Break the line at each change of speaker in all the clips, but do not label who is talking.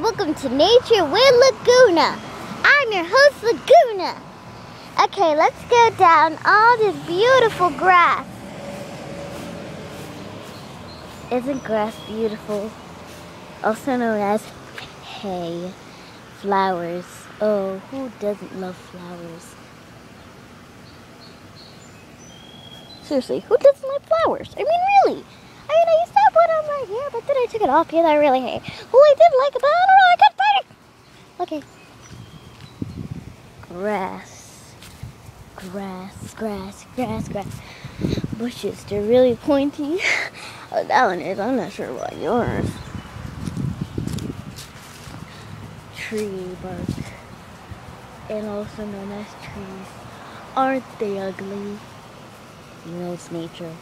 welcome to Nature with Lagoona. I'm your host, Lagoona. Okay, let's go down all this beautiful grass. Isn't grass beautiful? Also known as hay, flowers. Oh, who doesn't love flowers? Seriously, who doesn't like flowers? I mean, really. I used to have one on my hair, but then I took it off because I really hate it. Well, I did like it, but I don't know, I couldn't find it. Okay. Grass. Grass, grass, grass, grass. Bushes, they're really pointy. Oh, that one is. I'm not sure about yours. Tree bark. And also known as trees. Aren't they ugly? You know, it's nature.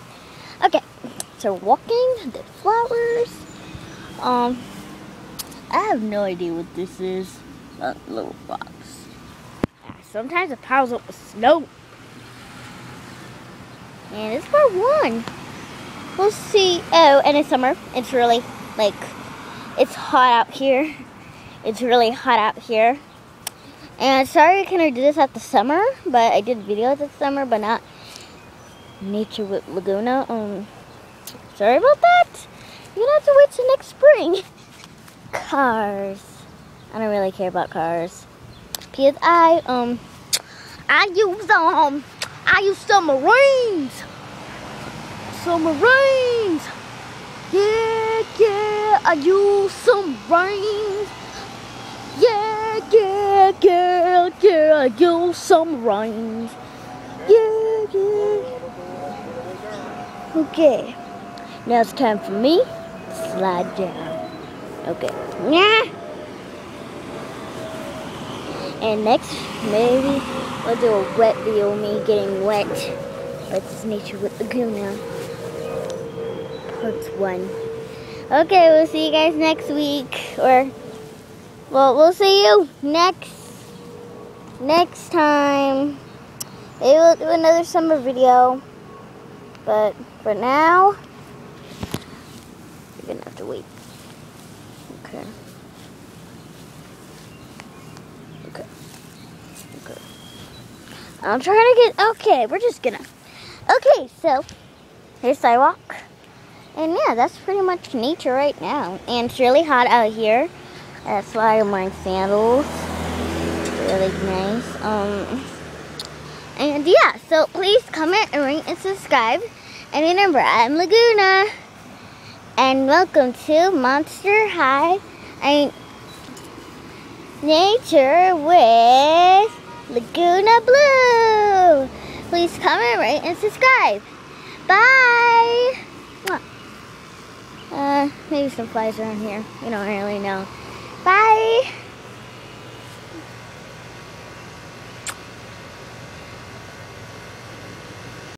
Okay, so walking the flowers. I have no idea what this is. Little rocks. Sometimes it piles up with snow. And it's part 1. We'll see. Oh, and it's summer. It's really it's hot out here. It's really hot out here. And sorry I couldn't do this at the summer, but I did videos this summer, but not Nature with Lagoona. Sorry about that. You're gonna have to wait till next spring. Cars. I don't really care about cars. Because I use submarines. Submarines. Yeah, I use submarines. Yeah, I use submarines. Yeah. Okay, now it's time for me to slide down. Okay, yeah. And next, maybe we'll do a wet video of me getting wet. That's Nature with Lagoona, part 1. Okay, we'll see you guys next week, or well, we'll see you next time. Maybe we'll do another summer video. But for now, you're gonna have to wait. Okay. I'm trying to get, okay, we're just gonna. Okay, so here's sidewalk. And yeah, that's pretty much nature right now. And it's really hot out here. That's why I'm wearing sandals. Really nice. And yeah, so please comment and rate and subscribe. And remember, I'm Lagoona. And welcome to Monster High Nature with Lagoona Blue. Please comment, rate, and subscribe. Bye. Maybe some flies around here. We don't really know. Bye.